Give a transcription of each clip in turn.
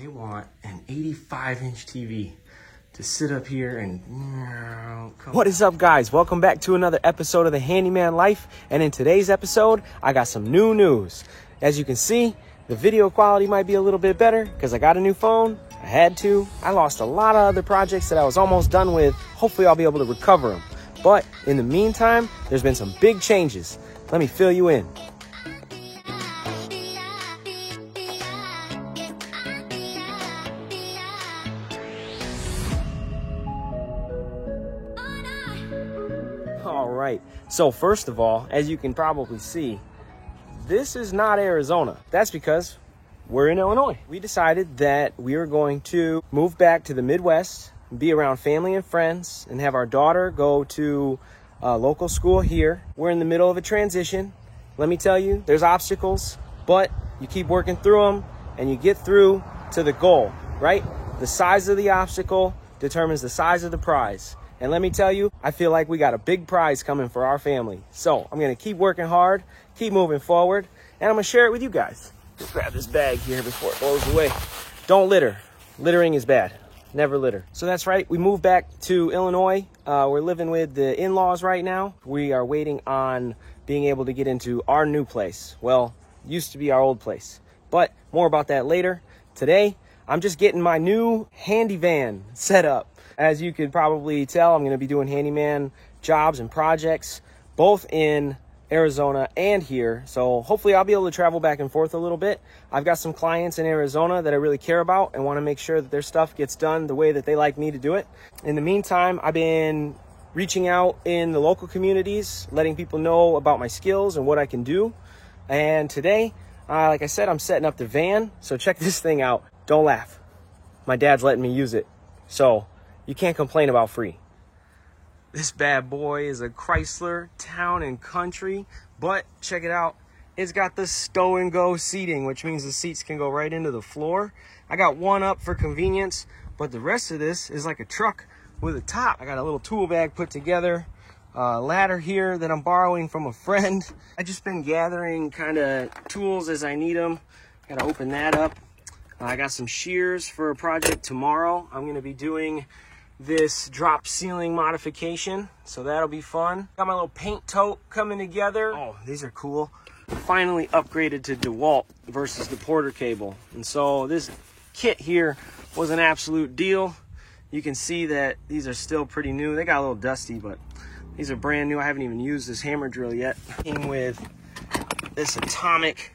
They want an 85-inch TV to sit up here and... What is up, guys? Welcome back to another episode of The Handyman Life. And in today's episode, I got some new news. As you can see, the video quality might be a little bit better because I got a new phone. I had to. I lost a lot of other projects that I was almost done with. Hopefully, I'll be able to recover them. But in the meantime, there's been some big changes. Let me fill you in. All right, so first of all, as you can probably see, this is not Arizona. That's because we're in Illinois. We decided that we were going to move back to the Midwest, be around family and friends, and have our daughter go to a local school here. We're in the middle of a transition. Let me tell you, there's obstacles, but you keep working through them and you get through to the goal, right? The size of the obstacle determines the size of the prize. And let me tell you, I feel like we got a big prize coming for our family. So I'm going to keep working hard, keep moving forward, and I'm going to share it with you guys. Just grab this bag here before it blows away. Don't litter. Littering is bad. Never litter. So that's right. We moved back to Illinois. We're living with the in-laws right now. We are waiting on being able to get into our new place. Well, used to be our old place. But more about that later. Today, I'm just getting my new handy van set up. As you could probably tell, I'm going to be doing handyman jobs and projects, both in Arizona and here. So hopefully I'll be able to travel back and forth a little bit. I've got some clients in Arizona that I really care about and want to make sure that their stuff gets done the way that they like me to do it. In the meantime, I've been reaching out in the local communities, letting people know about my skills and what I can do. And today, like I said, I'm setting up the van. So check this thing out. Don't laugh. My dad's letting me use it. So you can't complain about free. This bad boy is a Chrysler Town & Country, but check it out. It's got the stow and go seating, which means the seats can go right into the floor. I got one up for convenience, but the rest of this is like a truck with a top. I got a little tool bag put together, a ladder here that I'm borrowing from a friend. I just been gathering kind of tools as I need them. Got to open that up. I got some shears for a project tomorrow. I'm going to be doing this drop ceiling modification, so that'll be fun. Got my little paint tote coming together. Oh, these are cool. Finally upgraded to DeWalt versus the Porter cable, and so this kit here was an absolute deal. You can see that these are still pretty new. They got a little dusty, but these are brand new. I haven't even used this hammer drill yet. Came with this Atomic.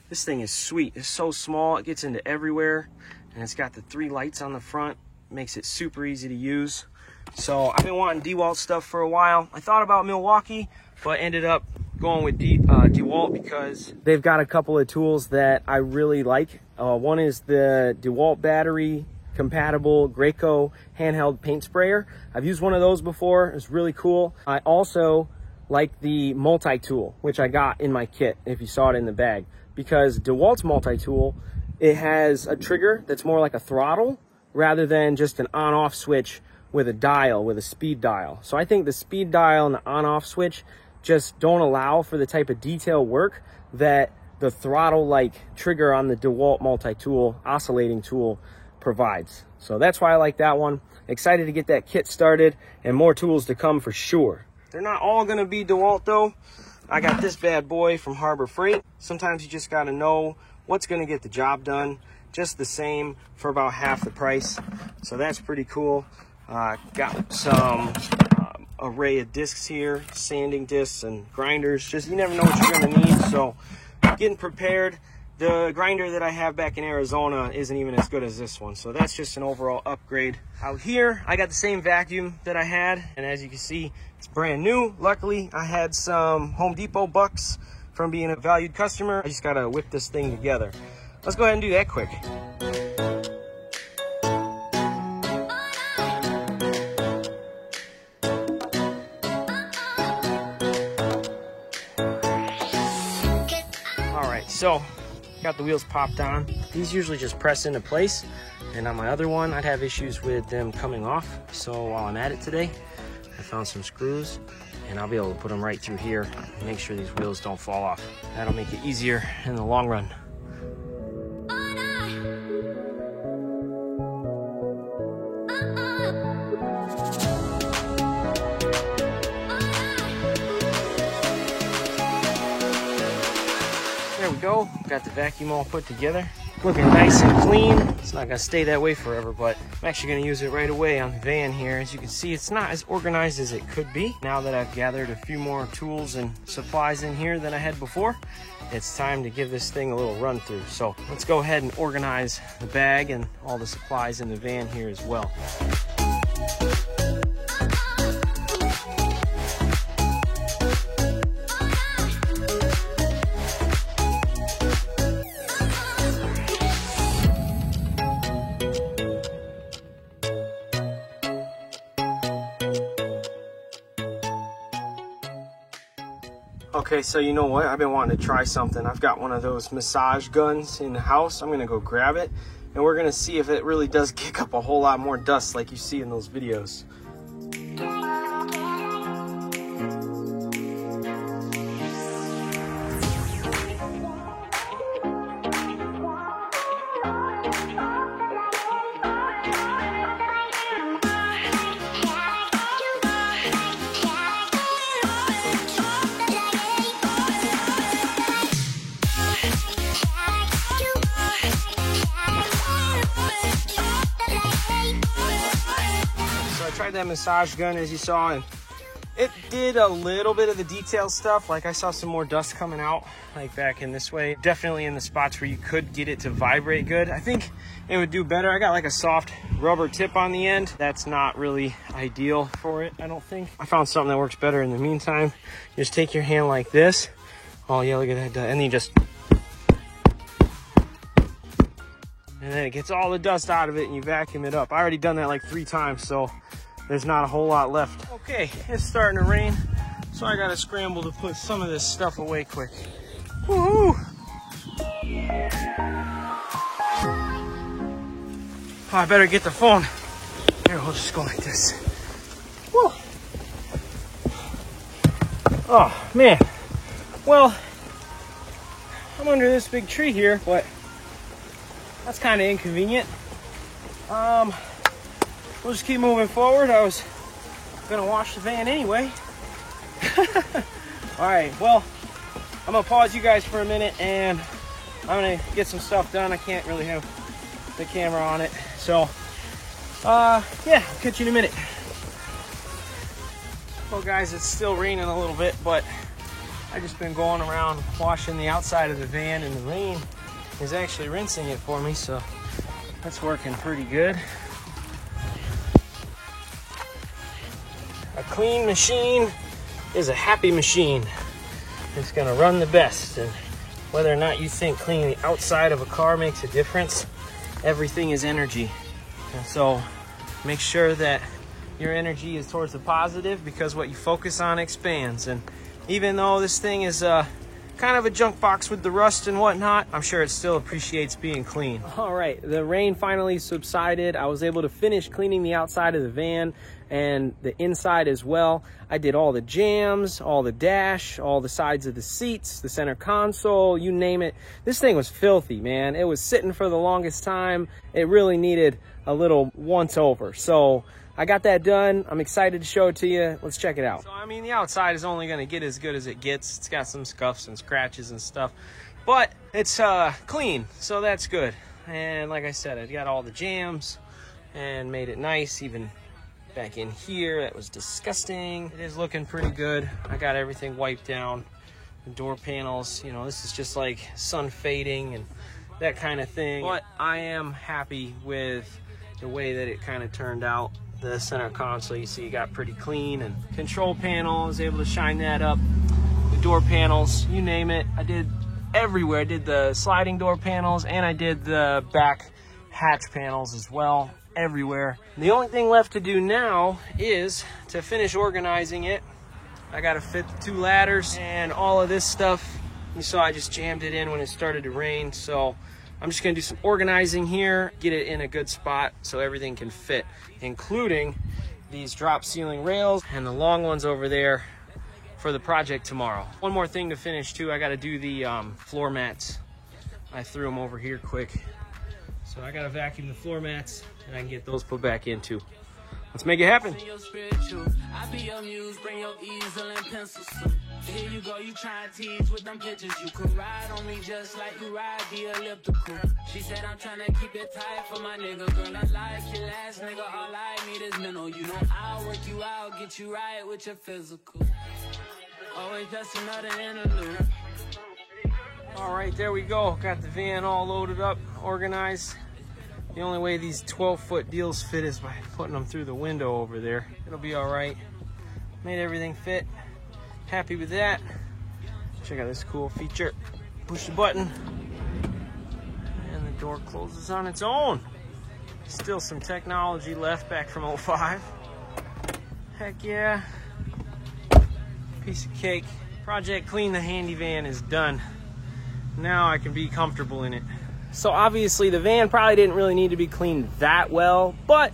This thing is sweet. It's so small, it gets into everywhere, and it's got the 3 lights on the front. Makes it super easy to use. So I've been wanting DeWalt stuff for a while. I thought about Milwaukee, but ended up going with DeWalt because they've got a couple of tools that I really like. One is the DeWalt battery compatible Graco handheld paint sprayer. I've used one of those before. It's really cool. I also like the multi-tool, which I got in my kit, if you saw it in the bag, because DeWalt's multi-tool, it has a trigger that's more like a throttle rather than just an on-off switch with a dial, with a speed dial. So I think the speed dial and the on-off switch just don't allow for the type of detail work that the throttle-like trigger on the DeWalt multi-tool oscillating tool provides. So that's why I like that one. Excited to get that kit started and more tools to come for sure. They're not all gonna be DeWalt though. I got this bad boy from Harbor Freight. Sometimes you just gotta know what's gonna get the job done just the same for about half the price. So that's pretty cool. Got some array of discs here, sanding discs and grinders. Just, you never know what you're gonna need. So getting prepared. The grinder that I have back in Arizona isn't even as good as this one. So that's just an overall upgrade. Out here, I got the same vacuum that I had. And as you can see, it's brand new. Luckily, I had some Home Depot bucks from being a valued customer. I just gotta whip this thing together. Let's go ahead and do that quick. All right, so got the wheels popped on. These usually just press into place, and on my other one, I'd have issues with them coming off. So while I'm at it today, I found some screws, and I'll be able to put them right through here and make sure these wheels don't fall off. That'll make it easier in the long run. There we go, got the vacuum all put together. Looking nice and clean. It's not gonna stay that way forever, but I'm actually gonna use it right away on the van here. As you can see, it's not as organized as it could be. Now that I've gathered a few more tools and supplies in here than I had before, it's time to give this thing a little run through. So let's go ahead and organize the bag and all the supplies in the van here as well. Okay, so you know what? I've been wanting to try something. I've got one of those massage guns in the house. I'm gonna go grab it and we're gonna see if it really does kick up a whole lot more dust like you see in those videos. Tried that massage gun as you saw, and it did a little bit of the detail stuff. Like I saw some more dust coming out like back in this way, definitely in the spots where you could get it to vibrate good. I think it would do better. I got like a soft rubber tip on the end. That's not really ideal for it, I don't think. I found something that works better in the meantime. Just take your hand like this. Oh yeah, look at that, and then you just, and then it gets all the dust out of it and you vacuum it up. I already done that like 3 times, so there's not a whole lot left. Okay, it's starting to rain, so I gotta scramble to put some of this stuff away quick. Woohoo! Oh, I better get the phone. Here, we'll just go like this. Woo! Oh, man. Well, I'm under this big tree here, but that's kind of inconvenient. We'll just keep moving forward. I was gonna wash the van anyway. All right, well, I'm gonna pause you guys for a minute and I'm gonna get some stuff done. I can't really have the camera on it. So, yeah, I'll catch you in a minute. Well, guys, it's still raining a little bit, but I've just been going around washing the outside of the van, and the rain is actually rinsing it for me, so that's working pretty good. A clean machine is a happy machine. It's gonna run the best, and whether or not you think cleaning the outside of a car makes a difference, everything is energy. And so make sure that your energy is towards the positive, because what you focus on expands. And even though this thing is kind of a junk box with the rust and whatnot, I'm sure it still appreciates being clean. All right, the rain finally subsided. I was able to finish cleaning the outside of the van and the inside as well. I did all the jams, all the dash, all the sides of the seats, the center console, you name it. This thing was filthy, man. It was sitting for the longest time. It really needed a little once over. So I got that done. I'm excited to show it to you. Let's check it out. So, I mean, the outside is only gonna get as good as it gets. It's got some scuffs and scratches and stuff, but it's clean, so that's good. And like I said, I got all the jams and made it nice. Even back in here, that was disgusting. It is looking pretty good. I got everything wiped down. The door panels, you know, this is just like sun fading and that kind of thing. But I am happy with the way that it kind of turned out. The center console, you see, got pretty clean, and control panel, I was able to shine that up. The door panels, you name it, I did everywhere. I did the sliding door panels and I did the back hatch panels as well, everywhere. The only thing left to do now is to finish organizing it. I got to fit the 2 ladders and all of this stuff. You saw I just jammed it in when it started to rain, so I'm just gonna do some organizing here, get it in a good spot so everything can fit, including these drop ceiling rails and the long ones over there for the project tomorrow. One more thing to finish too, I gotta do the floor mats. I threw them over here quick So I gotta vacuum the floor mats and I can get those put back in too. Let's make it happen. I be your muse, bring your easel and pencils. Here you go, you try to tease with them pictures. You could ride on me just like you ride the elliptical. She said I'm trying to keep it tight for my nigga. Girl, I like your last nigga, all I need is mental. You know I'll work you out, get you right with your physical. Always just another interlude. All right, there we go. Got the van all loaded up, organized. The only way these 12-foot deals fit is by putting them through the window over there. It'll be all right. Made everything fit. Happy with that. Check out this cool feature. Push the button and the door closes on its own. Still some technology left back from '05. Heck yeah. Piece of cake. Project Clean the Handy Van is done. Now I can be comfortable in it. So obviously the van probably didn't really need to be cleaned that well, but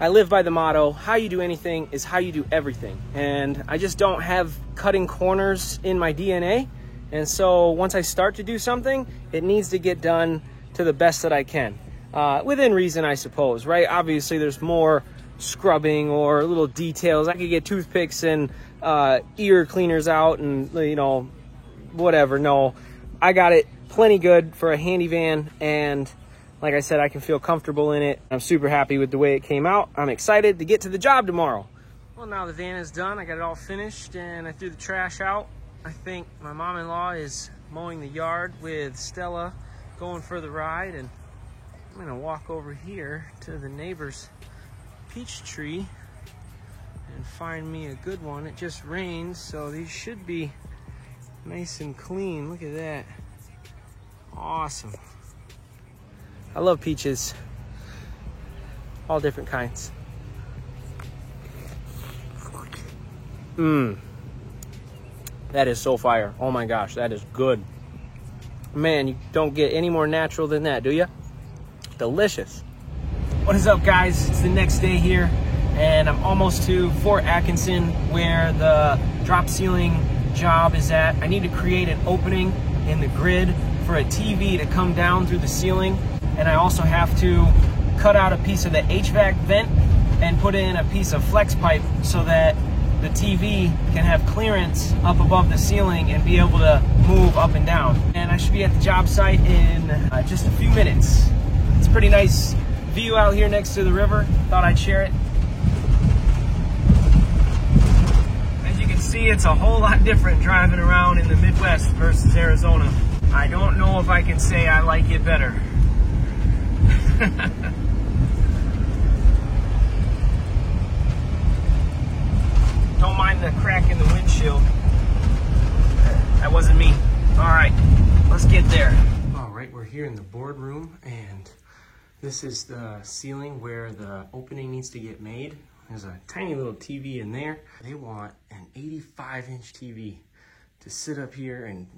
I live by the motto, how you do anything is how you do everything. And I just don't have cutting corners in my DNA. And so once I start to do something, it needs to get done to the best that I can. Within reason, I suppose, right? Obviously there's more scrubbing or little details. I could get toothpicks and ear cleaners out and, you know, whatever. No, I got it plenty good for a handy van, and like I said, I can feel comfortable in it. I'm super happy with the way it came out. I'm excited to get to the job tomorrow. Well, now the van is done. I got it all finished and I threw the trash out. I think my mom-in-law is mowing the yard with Stella, going for the ride, and I'm gonna walk over here to the neighbor's peach tree and find me a good one. It just rained, so these should be nice and clean. Look at that. Awesome. I love peaches. All different kinds. That is so fire. Oh my gosh, that is good. Man, you don't get any more natural than that, do you? Delicious. What is up, guys? It's the next day here, and I'm almost to Fort Atkinson, where the drop ceiling job is at. I need to create an opening in the grid for a TV to come down through the ceiling, and I also have to cut out a piece of the HVAC vent and put in a piece of flex pipe so that the TV can have clearance up above the ceiling and be able to move up and down. And I should be at the job site in just a few minutes. It's a pretty nice view out here next to the river. Thought I'd share it. As you can see, it's a whole lot different driving around in the Midwest versus Arizona. I don't know if I can say I like it better. Don't mind the crack in the windshield. That wasn't me. All right, let's get there. All right, we're here in the boardroom, and this is the ceiling where the opening needs to get made. There's a tiny little TV in there. They want an 85-inch TV to sit up here and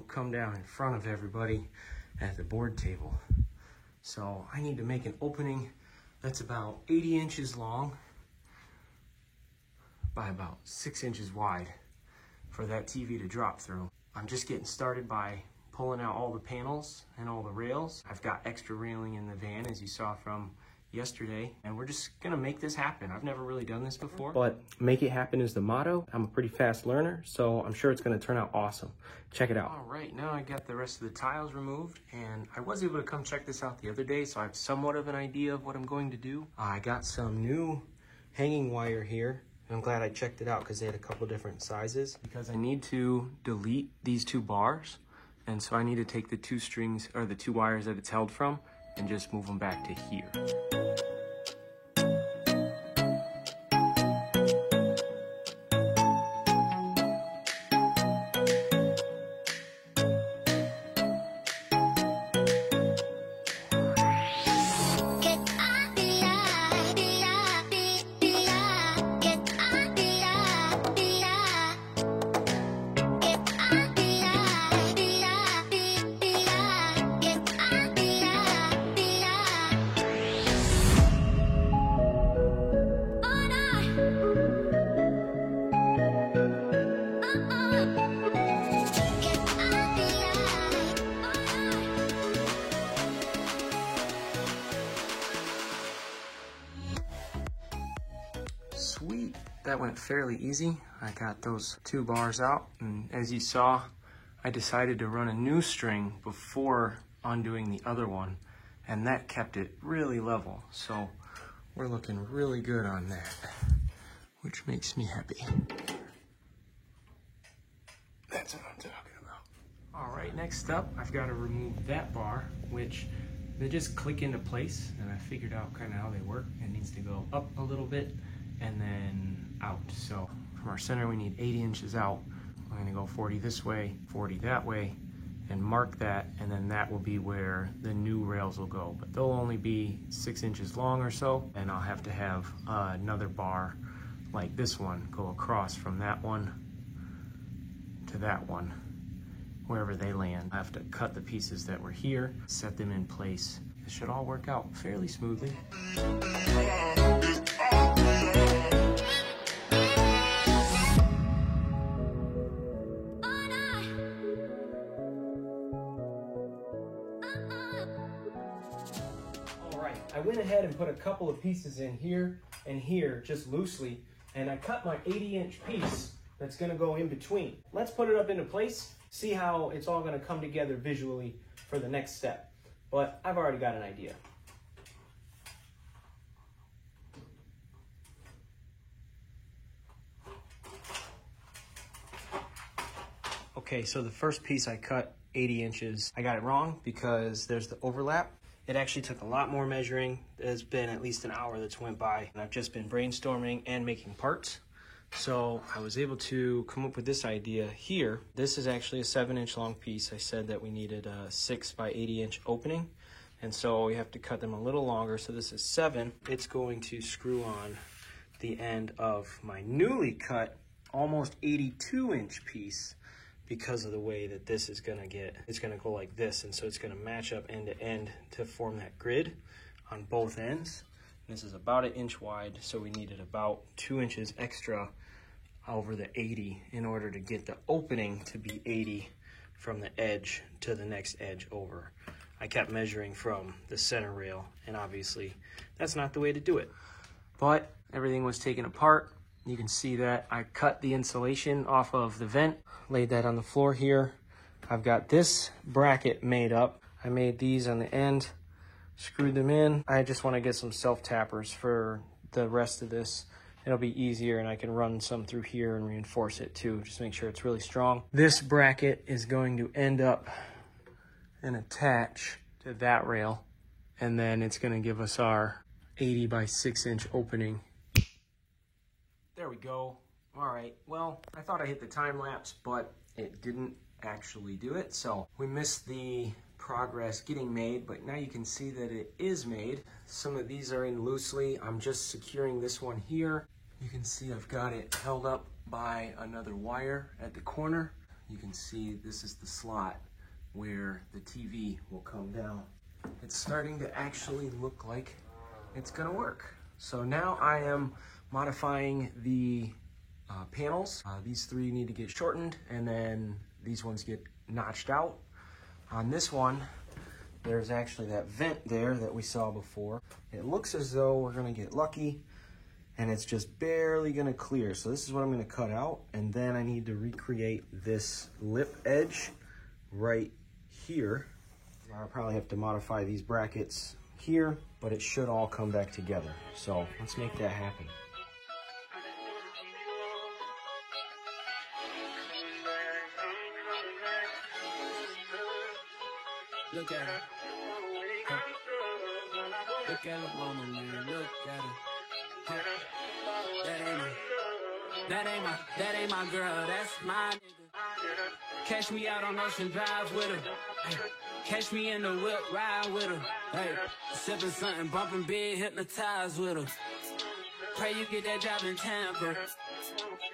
come down in front of everybody at the board table. So I need to make an opening that's about 80 inches long by about 6 inches wide for that TV to drop through. I'm just getting started by pulling out all the panels and all the rails. I've got extra railing in the van, as you saw from yesterday, and we're just gonna make this happen. I've never really done this before, but make it happen is the motto. I'm a pretty fast learner, so I'm sure it's gonna turn out awesome. Check it out. All right, now I got the rest of the tiles removed, and I was able to come check this out the other day, so I have somewhat of an idea of what I'm going to do. I got some new hanging wire here. I'm glad I checked it out because they had a couple different sizes, because I need to delete these 2 bars. And so I need to take the 2 strings, or the 2 wires that it's held from, and just move them back to here. that went fairly easy. I got those 2 bars out, and as you saw, I decided to run a new string before undoing the other one, and that kept it really level. So we're looking really good on that, which makes me happy. That's what I'm talking about. All right, next up, I've got to remove that bar, which they just click into place, and I figured out kind of how they work. It needs to go up a little bit and then out. So from our center, we need 80 inches out. I'm gonna go 40 this way, 40 that way, and mark that, and then that will be where the new rails will go. But they'll only be 6 inches long or so, and I'll have to have another bar like this one go across from that one to that one, wherever they land. I have to cut the pieces that were here, set them in place. It should all work out fairly smoothly. I went ahead and put a couple of pieces in here and here, just loosely, and I cut my 80-inch piece that's gonna go in between. Let's put it up into place, see how it's all gonna come together visually for the next step. But I've already got an idea. Okay, so the first piece I cut 80 inches. I got it wrong because there's the overlap. It actually took a lot more measuring. There's been at least an hour that's went by, and I've just been brainstorming and making parts. So I was able to come up with this idea here. This is actually a 7-inch long piece. I said that we needed a 6 by 80-inch opening, and so we have to cut them a little longer. So this is 7. It's going to screw on the end of my newly cut, almost 82-inch piece, because of the way that this is gonna get. It's gonna go like this, and so it's gonna match up end to end to form that grid on both ends. And this is about 1 inch wide, so we needed about 2 inches extra over the 80 in order to get the opening to be 80 from the edge to the next edge over. I kept measuring from the center rail, and obviously that's not the way to do it. But everything was taken apart. You can see that I cut the insulation off of the vent, laid that on the floor here. I've got this bracket made up. I made these on the end, screwed them in. I just want to get some self-tappers for the rest of this. It'll be easier, and I can run some through here and reinforce it too, just make sure it's really strong. This bracket is going to end up and attach to that rail, and then it's going to give us our 80 by 6-inch opening. There we go. All right, well, I thought I hit the time lapse, but it didn't actually do it. So we missed the progress getting made, but now you can see that it is made. Some of these are in loosely. I'm just securing this one here. You can see I've got it held up by another wire at the corner. You can see this is the slot where the TV will come down. It's starting to actually look like it's gonna work. So now I am modifying the panels. These 3 need to get shortened, and then these ones get notched out. On this one, there's actually that vent there that we saw before. It looks as though we're gonna get lucky, and it's just barely gonna clear. So this is what I'm gonna cut out, and then I need to recreate this lip edge right here. I'll probably have to modify these brackets here, but it should all come back together. So let's make that happen. Look at her. Look at her, mama, man. Look at her. That ain't my girl. That's my nigga. Catch me out on Ocean Drive with her. Hey. Catch me in the whip, ride with her. Hey. Sipping something, bumping big, hypnotized with her. Pray you get that job in Tampa.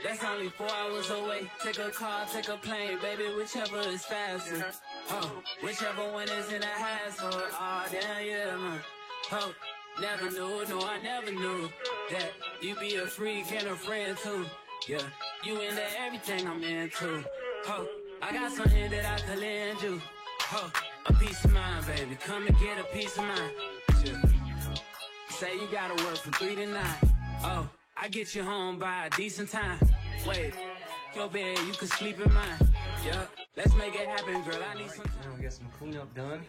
That's only 4 hours away. Take a car, take a plane, baby, whichever is faster. Oh, whichever one is in the hassle. Oh, damn, yeah, man. Oh, never knew, no, I never knew that you be a freak and a friend too. Yeah, you into everything I'm into. Oh, I got something that I could lend you. Oh, a piece of mind, baby. Come and get a piece of mind. Yeah. Say you gotta work from 3 to 9. Oh, I get you home by a decent time. Wait, your bed, you can sleep in mine. Yeah, let's make it happen, girl. I need some time. Now we got some cleanup done.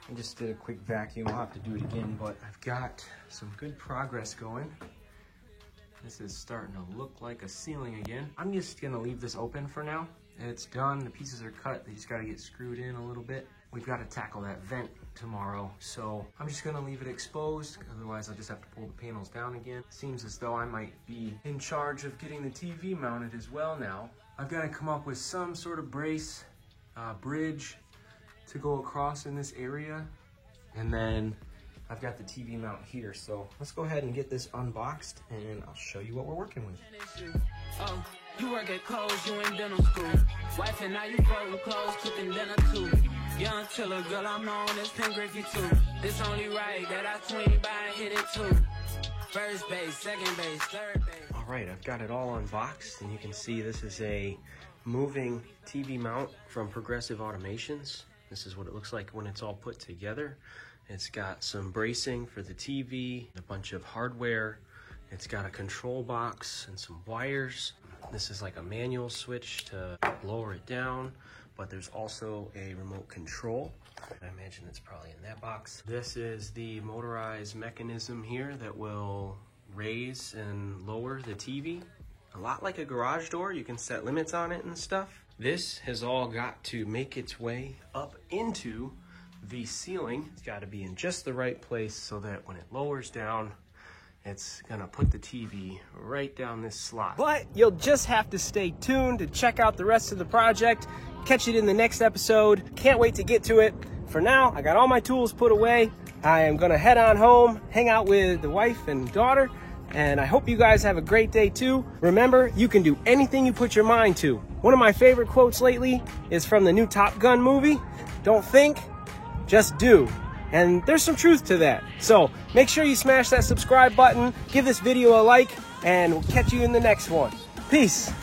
I just did a quick vacuum. I'll have to do it again, but I've got some good progress going. This is starting to look like a ceiling again. I'm just gonna leave this open for now. It's done, the pieces are cut. They just gotta get screwed in a little bit. We've got to tackle that vent tomorrow, so I'm just gonna leave it exposed. Otherwise, I'll just have to pull the panels down again. Seems as though I might be in charge of getting the TV mounted as well now. I've got to come up with some sort of brace, bridge to go across in this area, and then I've got the TV mount here. So let's go ahead and get this unboxed, and I'll show you what we're working with. Oh, you work at Kohl's, you in dental school. Wife and now you folding clothes, cooking dinner too. Young chiller, girl, I'm known as Pen Griffey too. It's only right that I swing by and hit it too. First base, second base, third base. All right, I've got it all unboxed, and you can see this is a moving TV mount from Progressive Automations. This is what it looks like when it's all put together. It's got some bracing for the TV, a bunch of hardware. It's got a control box and some wires. This is like a manual switch to lower it down, but there's also a remote control. I imagine it's probably in that box. This is the motorized mechanism here that will raise and lower the TV. A lot like a garage door, you can set limits on it and stuff. This has all got to make its way up into the ceiling. It's got to be in just the right place so that when it lowers down, it's gonna put the TV right down this slot. But you'll just have to stay tuned to check out the rest of the project. Catch it in the next episode. Can't wait to get to it. For now, I got all my tools put away. I am gonna head on home, hang out with the wife and daughter, and I hope you guys have a great day too. Remember, you can do anything you put your mind to. One of my favorite quotes lately is from the new Top Gun movie. Don't think, just do. And there's some truth to that. So make sure you smash that subscribe button, give this video a like, and we'll catch you in the next one. Peace.